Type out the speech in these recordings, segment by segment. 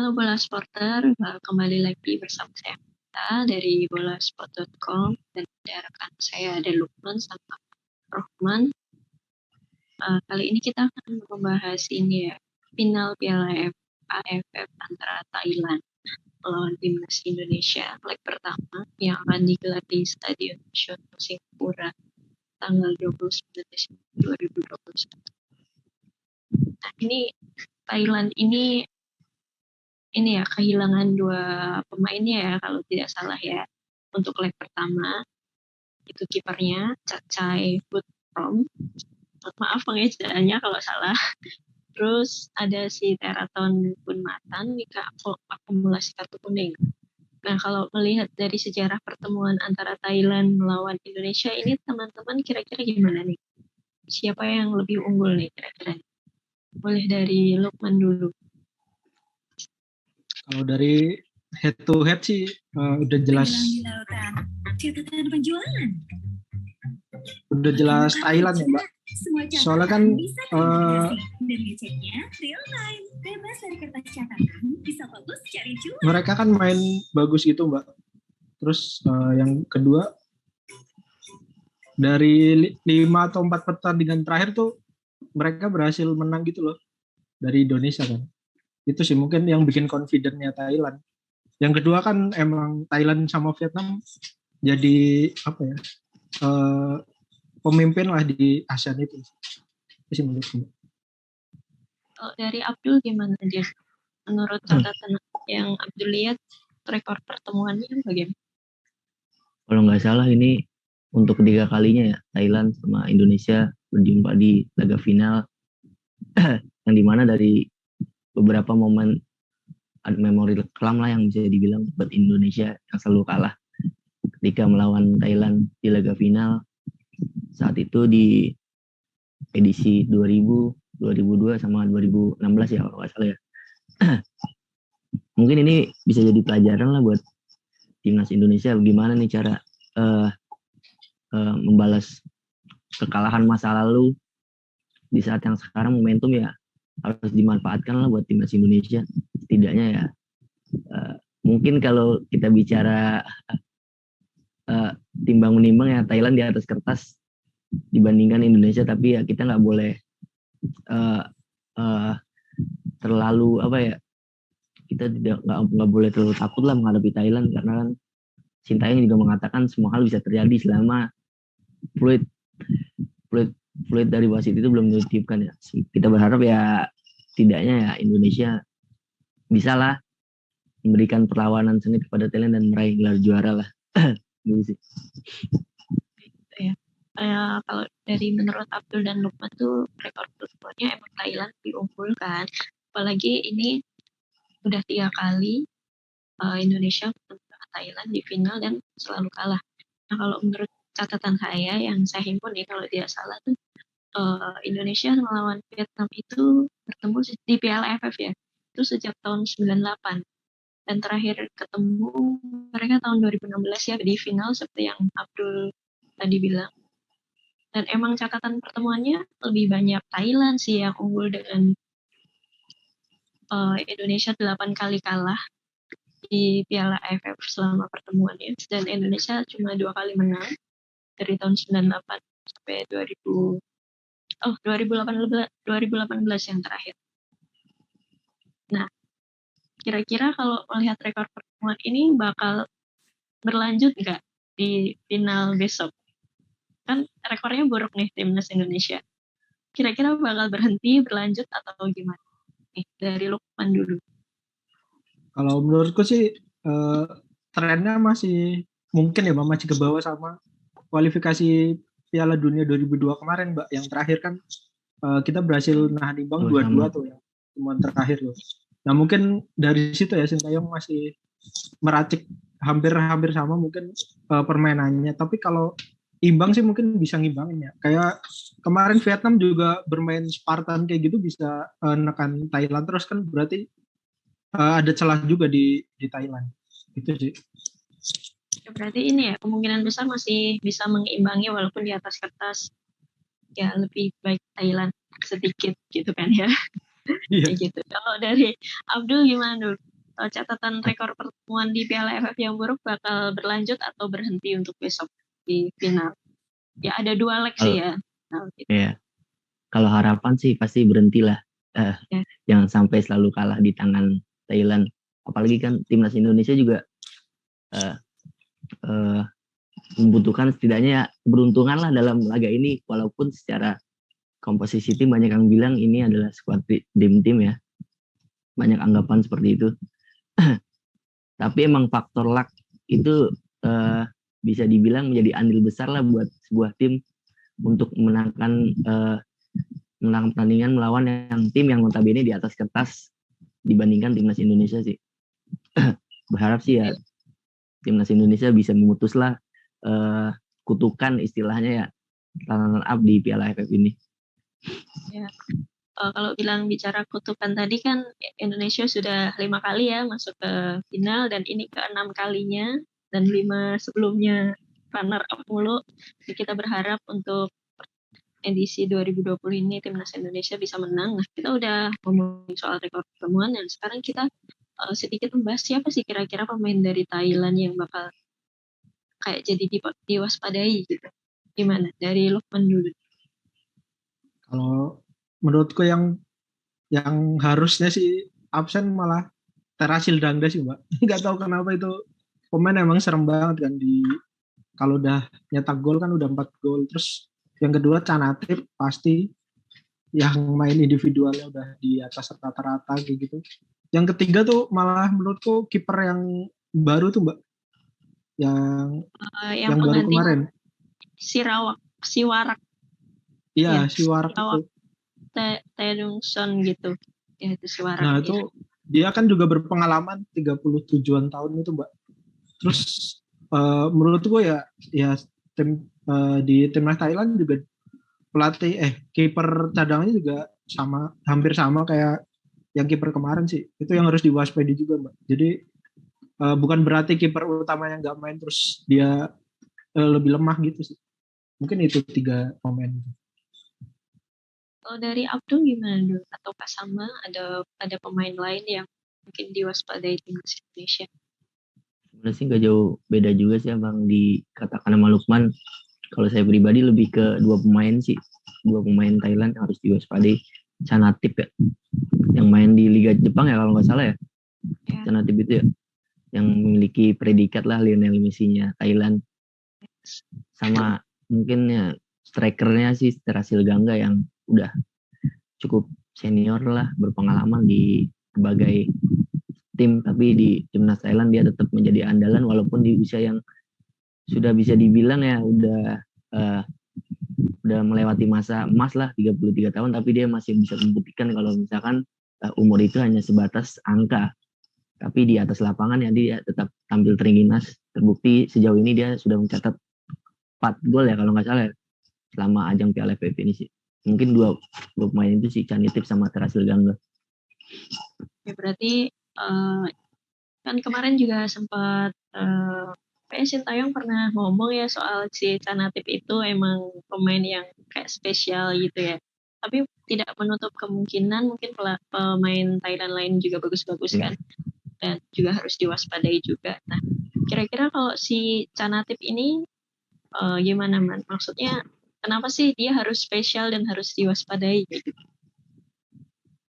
Halo Bola Sporter, kembali lagi bersama saya Mita dari bolasport.com dan ada rekan saya ada Lukman sama Rohman. Kali ini kita akan membahas ini ya, final Piala AFF antara Thailand melawan timnas Indonesia leg pertama yang akan digelar di Stadion Nasional Singapura tanggal 29 Desember 2021. Nah, ini Thailand ini ya kehilangan dua pemainnya ya kalau tidak salah ya. Untuk leg pertama itu kipernya Cacai Putrom. Maaf pengejaannya kalau salah. Terus ada si Teraton Punmatan Mika akumulasi kartu kuning. Nah, kalau melihat dari sejarah pertemuan antara Thailand melawan Indonesia ini teman-teman kira-kira gimana nih? Siapa yang lebih unggul nih kira-kira? Boleh dari Lukman dulu. Kalau dari head to head sih udah jelas. Udah jelas Thailand ya, Mbak. Soalnya kan mereka kan main bagus gitu, Mbak. Terus yang kedua dari 5 atau 4 pertandingan terakhir tuh mereka berhasil menang gitu loh dari Indonesia kan. Itu sih mungkin yang bikin confident-nya Thailand. Yang kedua kan emang Thailand sama Vietnam jadi apa ya, pemimpin lah di ASEAN itu sih menurutku. Kalau dari Abdul gimana dia? Menurut catatan yang Abdul lihat rekor pertemuannya bagaimana? Kalau nggak salah ini untuk ketiga kalinya ya Thailand sama Indonesia berjumpa di laga final yang dimana dari beberapa momen memori kelam lah yang bisa dibilang buat Indonesia yang selalu kalah ketika melawan Thailand di laga final saat itu di edisi 2000, 2002 sama 2016 ya kalau nggak salah ya. Mungkin ini bisa jadi pelajaran lah buat timnas Indonesia bagaimana nih cara membalas kekalahan masa lalu di saat yang sekarang momentum ya harus dimanfaatkan lah buat timnas Indonesia. Setidaknya ya mungkin kalau kita bicara timbang menimbang ya Thailand di atas kertas dibandingkan Indonesia, tapi ya kita nggak boleh terlalu apa ya, kita nggak boleh terlalu takut lah menghadapi Thailand karena kan Sintayong juga mengatakan semua hal bisa terjadi selama fluid dari wasit itu belum ditiupkan ya. Kita berharap ya tidaknya ya Indonesia bisa lah memberikan perlawanan sengit kepada Thailand dan meraih gelar juara lah. Gitu sih. Ya. Kalau dari menurut Abdul dan Lukman tuh rekor pertemuannya emang Thailand diunggulkan. Apalagi ini udah 3 kali Indonesia ketemu Thailand di final dan selalu kalah. Nah, kalau menurut catatan saya yang saya himpun nih kalau tidak salah tuh Indonesia melawan Vietnam itu bertemu di Piala AFF ya. Itu sejak tahun 98. Dan terakhir ketemu mereka tahun 2016 ya di final seperti yang Abdul tadi bilang. Dan emang catatan pertemuannya lebih banyak Thailand sih yang unggul dengan Indonesia 8 kali kalah di Piala AFF selama pertemuannya. Dan Indonesia cuma 2 kali menang dari tahun 98 sampai 2018 yang terakhir. Nah, kira-kira kalau melihat rekor pertemuan ini bakal berlanjut nggak di final besok? Kan rekornya buruk nih timnas Indonesia. Kira-kira bakal berhenti, berlanjut atau gimana? Nih, dari Lukman dulu. Kalau menurutku sih trennya masih mungkin ya, masih ke bawah sama kualifikasi Piala Dunia 2002 kemarin, Mbak. Yang terakhir kan kita berhasil nahan imbang 2-2 tuh ya, temuan terakhir loh. Nah mungkin dari situ ya Sintayong masih meracik hampir sama mungkin permainannya. Tapi kalau imbang sih mungkin bisa ngimbangin ya. Kayak kemarin Vietnam juga bermain Spartan kayak gitu bisa nekan Thailand terus kan berarti ada celah juga di Thailand. Itu sih. Ya, berarti ini ya kemungkinan besar masih bisa mengimbangi walaupun di atas kertas ya lebih baik Thailand sedikit gitu kan ya. Iya. Gitu. Kalau dari Abdul gimana dulu? catatan rekor pertemuan di Piala AFF yang buruk bakal berlanjut atau berhenti untuk besok di final? Ya ada 2 leg sih ya. Nah, gitu. Ya, kalau harapan sih pasti berhentilah. Ya. Jangan sampai selalu kalah di tangan Thailand. Apalagi kan timnas Indonesia juga eh, eh, membutuhkan setidaknya ya keberuntungan lah dalam laga ini. Walaupun secara komposisi tim banyak yang bilang ini adalah squad dream team ya. Banyak anggapan seperti itu. Tapi emang faktor luck itu bisa dibilang menjadi andil besar lah buat sebuah tim untuk menangkan pertandingan melawan tim yang notabene di atas kertas dibandingkan timnas Indonesia sih. Berharap sih ya timnas Indonesia bisa memutuslah kutukan istilahnya ya runner up di Piala AFF ini. Ya. Kalau bicara kutukan tadi kan Indonesia sudah 5 kali ya masuk ke final dan ini ke-6 kalinya dan 5 sebelumnya runner up mulu. Jadi kita berharap untuk edisi 2020 ini timnas Indonesia bisa menang. Nah, kita udah ngomongin soal rekor pertemuan dan sekarang kita sedikit membahas siapa sih kira-kira pemain dari Thailand yang bakal kayak jadi diwaspadai gitu. Gimana? Dari Lukman dulu. Kalau menurutku yang harusnya sih absen malah Terasil Dangda sih, Mbak. Nggak tahu kenapa itu pemain emang serem banget kan kalau udah nyetak gol kan udah 4 gol. Terus yang kedua Canatip pasti yang main individualnya udah di atas rata-rata gitu. Yang ketiga tuh malah menurutku kiper yang baru tuh, Mbak. Yang baru kemarin. Siwarak. Iya, Siwarak itu. Taedongson gitu. Ya itu Siwarak. Nah, itu dia kan juga berpengalaman 37-an tahun itu, Mbak. Terus menurutku ya tim di timnas Thailand juga kiper cadangannya juga hampir sama kayak yang kiper kemarin sih. Itu yang harus diwaspadai juga, Mbak. Jadi bukan berarti kiper utamanya nggak main terus dia lebih lemah gitu sih. Mungkin itu 3 pemain. Kalau dari Abdul gimana dulu? Ataukah sama ada pemain lain yang mungkin diwaspadai timnas Indonesia? Sebenarnya sih nggak jauh beda juga sih abang dikatakan sama Lukman. Kalau saya pribadi lebih ke 2 pemain sih, 2 pemain Thailand yang harus diwaspadai. Canatip ya, yang main di Liga Jepang ya kalau nggak salah ya. Canatip itu ya, yang memiliki predikat lah Lionel Messi-nya Thailand. Sama mungkin ya strikernya sih Terasil Gangga yang udah cukup senior lah, berpengalaman di berbagai tim, tapi di timnas Thailand dia tetap menjadi andalan walaupun di usia yang sudah bisa dibilang ya udah melewati masa emas lah 33 tahun, tapi dia masih bisa membuktikan kalau misalkan umur itu hanya sebatas angka, tapi di atas lapangan ya dia tetap tampil terengginas. Terbukti sejauh ini dia sudah mencatat 4 gol ya kalau nggak salah selama ajang Piala AFF ini sih. Mungkin 2 pemain itu sih, Canitip sama Terasil Gangga. Ya berarti kan kemarin juga sempat Sintayong pernah ngomong ya soal si Canatip itu emang pemain yang kayak spesial gitu ya. Tapi tidak menutup kemungkinan mungkin pemain Thailand lain juga bagus-bagus kan. Dan juga harus diwaspadai juga. Nah, kira-kira kalau si Canatip ini gimana, Man? Maksudnya kenapa sih dia harus spesial dan harus diwaspadai gitu?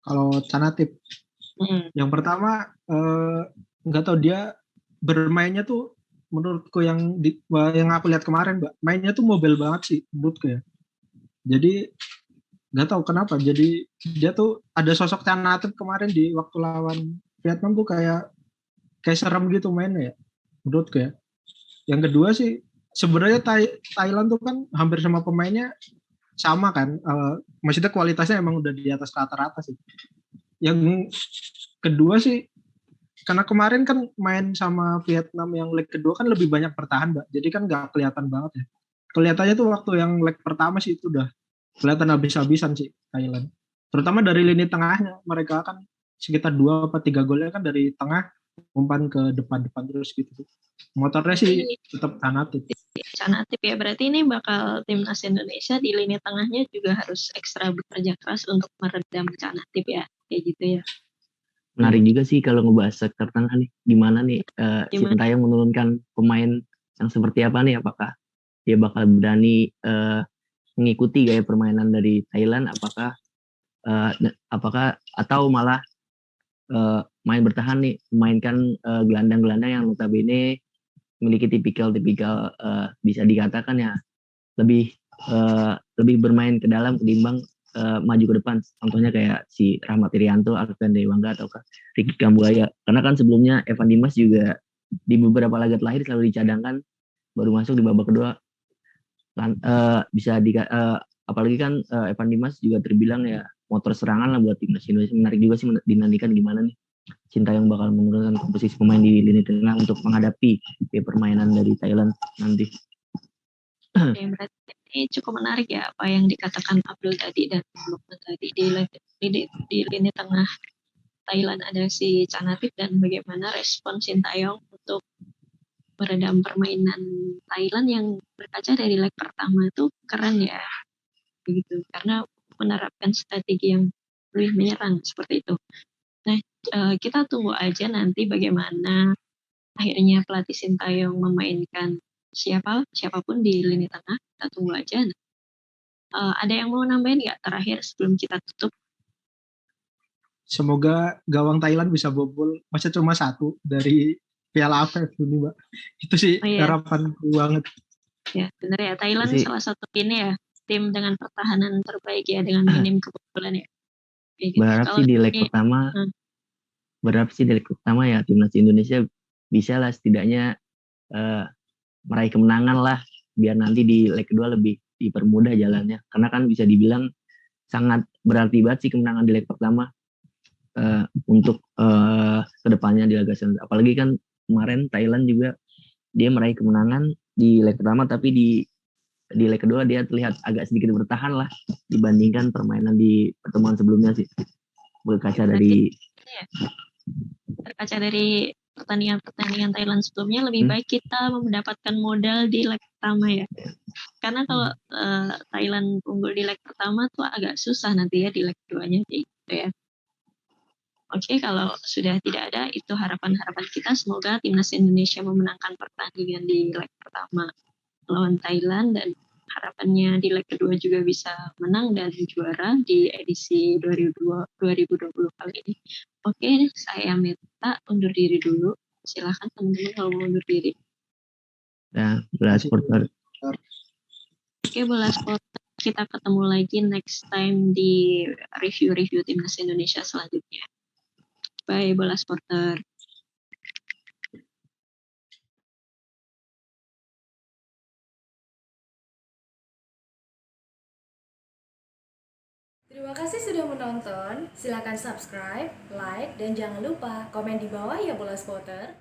Kalau Canatip, yang pertama nggak tahu dia bermainnya tuh menurutku yang aku lihat kemarin, Mbak, mainnya tuh mobile banget sih menurutku ya. Jadi nggak tahu kenapa. Jadi dia tuh ada sosok Canatip kemarin di waktu lawan Vietnam tuh kayak serem gitu mainnya ya menurutku ya. Yang kedua sih sebenarnya Thailand tuh kan hampir sama pemainnya sama kan. Maksudnya kualitasnya emang udah di atas rata-rata sih. Yang kedua sih karena kemarin kan main sama Vietnam yang leg kedua kan lebih banyak bertahan, Mbak. Jadi kan nggak kelihatan banget ya. Kelihatannya tuh waktu yang leg pertama sih itu udah kelihatan habis-habisan sih Thailand. Terutama dari lini tengahnya. Mereka kan sekitar 2 atau 3 golnya kan dari tengah umpan ke depan-depan terus gitu. Motornya sih tetap Canatip. Canatip ya. Berarti ini bakal timnas Indonesia di lini tengahnya juga harus ekstra bekerja keras untuk meredam Canatip ya. Kayak gitu ya. menarik juga sih kalau ngebahas sektor tengah nih. Gimana nih Gimana? Sintayong menurunkan pemain yang seperti apa nih? Apakah dia bakal berani mengikuti gaya permainan dari Thailand? Apakah atau malah main bertahan nih, memainkan gelandang-gelandang yang notabene memiliki tipikal-tipikal bisa dikatakan ya lebih bermain ke dalam ketimbang maju ke depan. Contohnya kayak si Rahmat Irianto, Alfian Dewangga ataukah Ricky Kambuaya. Karena kan sebelumnya Evan Dimas juga di beberapa laga terakhir selalu dicadangkan, baru masuk di babak kedua. Apalagi kan Evan Dimas juga terbilang ya motor serangan lah buat timnas Indonesia. Menarik juga sih dinantikan gimana nih Sintayong bakal menurunkan komposisi pemain di lini tengah untuk menghadapi permainan dari Thailand nanti. Oke, berarti ini cukup menarik ya apa yang dikatakan Abdul tadi dan Lukman tadi di lini tengah Thailand ada si Canatif dan bagaimana respon Sintayong untuk meredam permainan Thailand yang berkaca dari leg pertama itu keren ya, begitu karena menerapkan strategi yang lebih menyerang seperti itu. Nah, kita tunggu aja nanti bagaimana akhirnya pelatih Sintayong memainkan siapapun di lini tengah. Kita tunggu aja. Ada yang mau nambahin nggak terakhir sebelum kita tutup? Semoga gawang Thailand bisa bobol. Masa cuma satu dari Piala AFF ini, Mbak. Itu sih Oh iya, harapan banget. ya benar ya. Thailand Sih salah satu ini ya tim dengan pertahanan terbaik ya dengan minim kebobolan ya. Kayak gitu. berharap Kalau sih di leg ini, pertama ya timnas Indonesia bisa lah setidaknya meraih kemenangan lah, biar nanti di leg kedua lebih dipermudah jalannya, karena kan bisa dibilang sangat berarti banget sih kemenangan di leg pertama untuk kedepannya di laga selanjutnya. Apalagi kan kemarin Thailand juga dia meraih kemenangan di leg pertama, tapi di leg kedua dia terlihat agak sedikit bertahan lah dibandingkan permainan di pertemuan sebelumnya sih, berkaca berarti dari ya, terkaca dari pertandingan Thailand sebelumnya lebih baik kita mendapatkan modal di leg pertama ya. Karena kalau Thailand unggul di leg pertama tuh agak susah nanti ya di leg keduanya gitu ya. Oke, kalau sudah tidak ada itu harapan-harapan kita, semoga timnas Indonesia memenangkan pertandingan di leg pertama lawan Thailand dan harapannya di leg kedua juga bisa menang dan juara di edisi 2020 kali ini. Oke, saya minta undur diri dulu. Silahkan teman-teman kalau mau undur diri. Bola Supporter. Oke, Bola Supporter, kita ketemu lagi next time di review-review timnas Indonesia selanjutnya. Bye, Bola Supporter. Terima kasih sudah menonton. Silakan subscribe, like, dan jangan lupa komen di bawah ya Bola Supporter.